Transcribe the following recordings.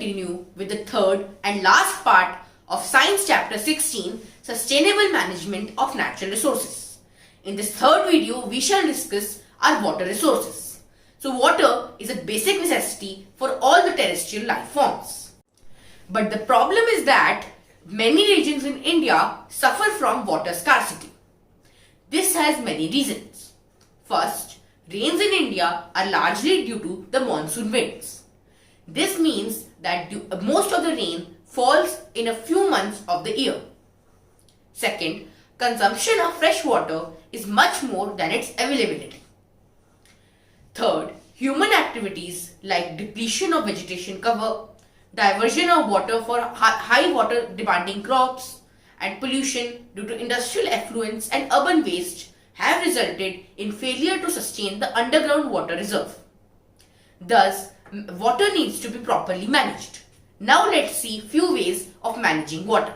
continue with the third and last part of Science Chapter 16, Sustainable Management of Natural Resources. In this third video, we shall discuss our water resources. So water is a basic necessity for all the terrestrial life forms. But the problem is that many regions in India suffer from water scarcity. This has many reasons. First, rains in India are largely due to the monsoon winds. This means that most of the rain falls in a few months of the year. Second, consumption of fresh water is much more than its availability. Third, human activities like depletion of vegetation cover, diversion of water for high water demanding crops, and pollution due to industrial effluents and urban waste have resulted in failure to sustain the underground water reserve. Thus, water needs to be properly managed. Now let's see few ways of managing water.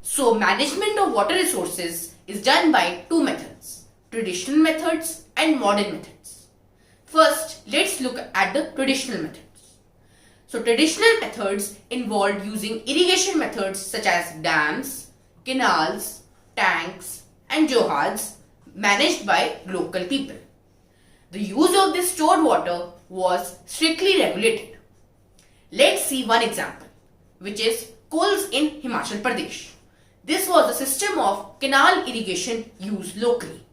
So management of water resources is done by two methods, traditional methods and modern methods. First, let's look at the traditional methods. So traditional methods involved using irrigation methods such as dams, canals, tanks and johads managed by local people. The use of this stored water was strictly regulated. Let's see one example, which is Kols in Himachal Pradesh. This was a system of canal irrigation used locally.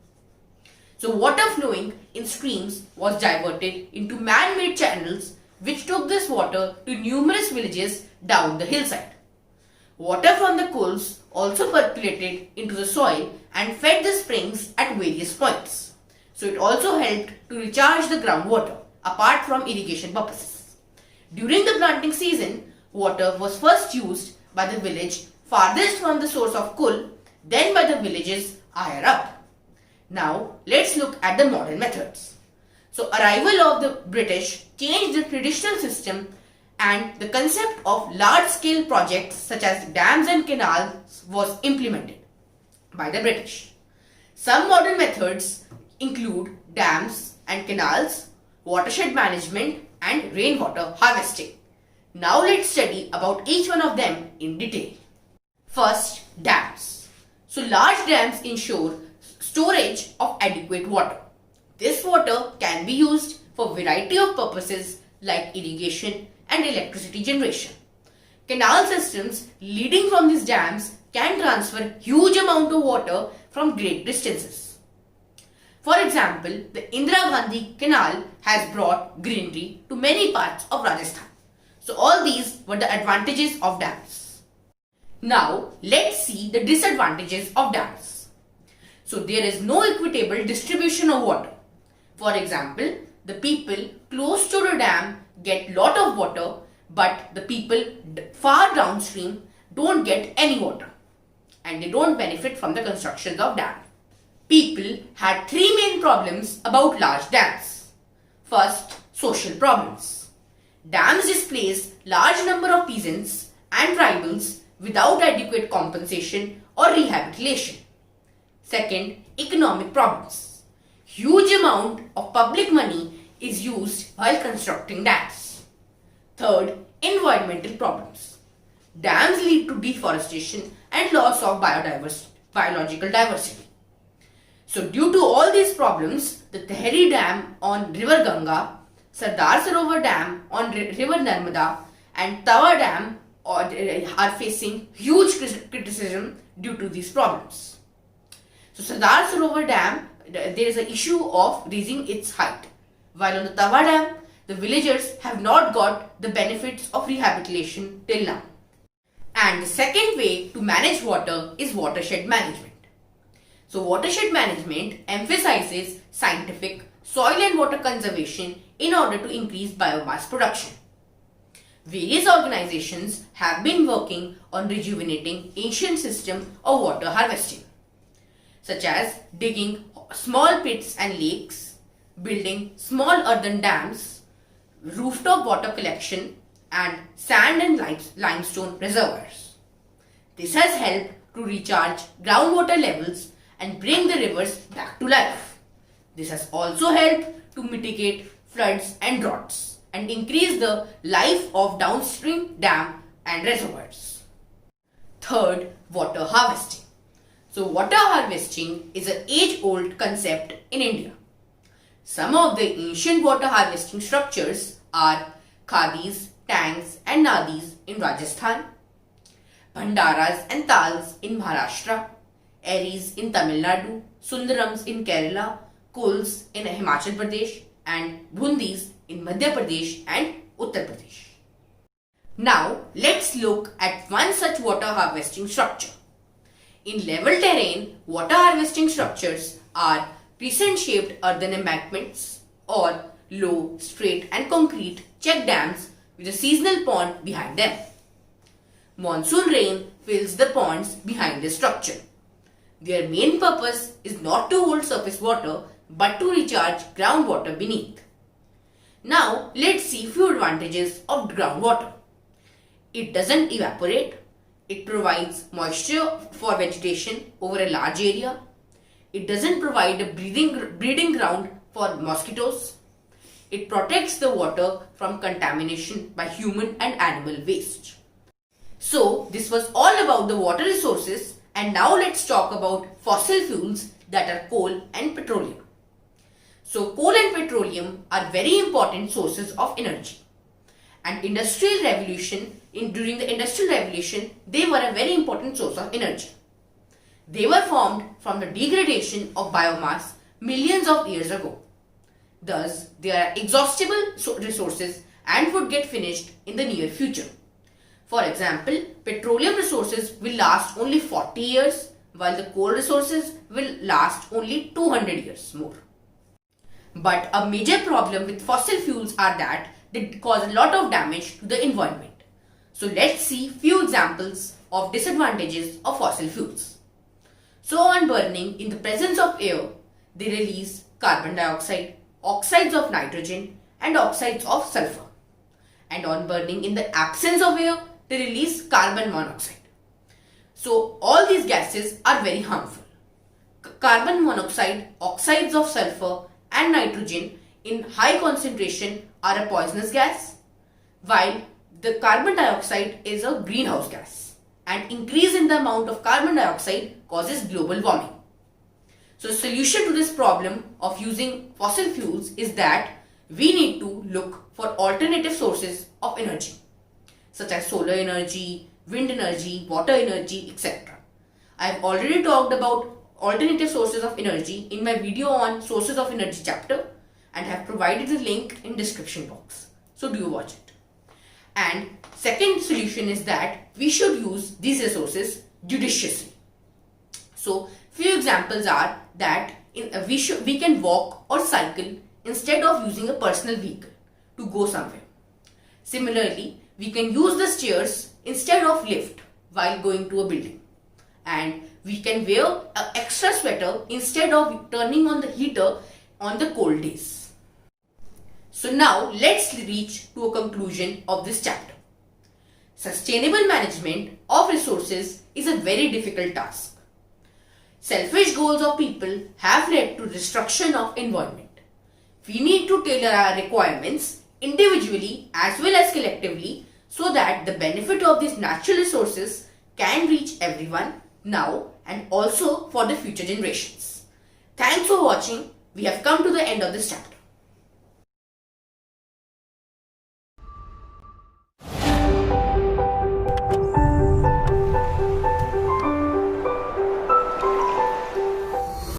So water flowing in streams was diverted into man-made channels which took this water to numerous villages down the hillside. Water from the Kols also percolated into the soil and fed the springs at various points. So it also helped to recharge the groundwater apart from irrigation purposes. During the planting season, water was first used by the village farthest from the source of Kul, then by the villages higher up. Now let's look at the modern methods. So arrival of the British changed the traditional system and the concept of large-scale projects such as dams and canals was implemented by the British. Some modern methods include dams and canals, watershed management and rainwater harvesting. Now let's study about each one of them in detail. First, dams. So large dams ensure storage of adequate water. This water can be used for a variety of purposes like irrigation and electricity generation. Canal systems leading from these dams can transfer huge amount of water from great distances. For example, the Indira Gandhi Canal has brought greenery to many parts of Rajasthan. So all these were the advantages of dams. Now let's see the disadvantages of dams. So there is no equitable distribution of water. For example, the people close to the dam get lot of water, but the people far downstream don't get any water and they don't benefit from the construction of dams. People had three main problems about large dams. First, social problems. Dams displace large number of peasants and tribals without adequate compensation or rehabilitation. Second, economic problems. Huge amount of public money is used while constructing dams. Third, environmental problems. Dams lead to deforestation and loss of biological diversity. So due to all these problems, the Tehri Dam on River Ganga, Sardar Sarovar Dam on River Narmada and Tawa Dam are facing huge criticism due to these problems. So Sardar Sarovar Dam, there is an issue of raising its height, while on the Tawa Dam, the villagers have not got the benefits of rehabilitation till now. And the second way to manage water is watershed management. So watershed management emphasizes scientific soil and water conservation in order to increase biomass production. Various organizations have been working on rejuvenating ancient system of water harvesting, such as digging small pits and lakes, building small earthen dams, rooftop water collection and sand and limestone reservoirs. This has helped to recharge groundwater levels and bring the rivers back to life. This has also helped to mitigate floods and droughts and increase the life of downstream dam and reservoirs. Third, water harvesting. So water harvesting is an age-old concept in India. Some of the ancient water harvesting structures are khadis, tanks and nadis in Rajasthan, bhandaras and tals in Maharashtra, eris in Tamil Nadu, sundarams in Kerala, kuls in Himachal Pradesh and bhundis in Madhya Pradesh and Uttar Pradesh. Now let's look at one such water harvesting structure. In level terrain, water harvesting structures are crescent-shaped earthen embankments or low, straight and concrete check dams with a seasonal pond behind them. Monsoon rain fills the ponds behind the structure. Their main purpose is not to hold surface water but to recharge groundwater beneath. Now let's see few advantages of groundwater. It doesn't evaporate. It provides moisture for vegetation over a large area. It doesn't provide a breeding ground for mosquitoes. It protects the water from contamination by human and animal waste. So this was all about the water resources, and now let's talk about fossil fuels that are coal and petroleum. So coal and petroleum are very important sources of energy. And during the industrial revolution, they were a very important source of energy. They were formed from the degradation of biomass millions of years ago. Thus, they are exhaustible resources and would get finished in the near future. For example, petroleum resources will last only 40 years, while the coal resources will last only 200 years more. But a major problem with fossil fuels are that they cause a lot of damage to the environment. So let's see few examples of disadvantages of fossil fuels. So on burning in the presence of air, they release carbon dioxide, oxides of nitrogen and oxides of sulfur. And on burning in the absence of air, they release carbon monoxide. So all these gases are very harmful. Carbon monoxide, oxides of sulfur and nitrogen in high concentration are a poisonous gas, while the carbon dioxide is a greenhouse gas, and increase in the amount of carbon dioxide causes global warming. So the solution to this problem of using fossil fuels is that we need to look for alternative sources of energy, such as solar energy, wind energy, water energy, etc. I have already talked about alternative sources of energy in my video on sources of energy chapter and have provided the link in description box. So do watch it. And second solution is that we should use these resources judiciously. So few examples are that we can walk or cycle instead of using a personal vehicle to go somewhere. Similarly, we can use the stairs instead of lift while going to a building. And we can wear an extra sweater instead of turning on the heater on the cold days. So now let's reach to a conclusion of this chapter. Sustainable management of resources is a very difficult task. Selfish goals of people have led to destruction of environment. We need to tailor our requirements individually as well as collectively so that the benefit of these natural resources can reach everyone now and also for the future generations. Thanks for watching. We have come to the end of this chapter.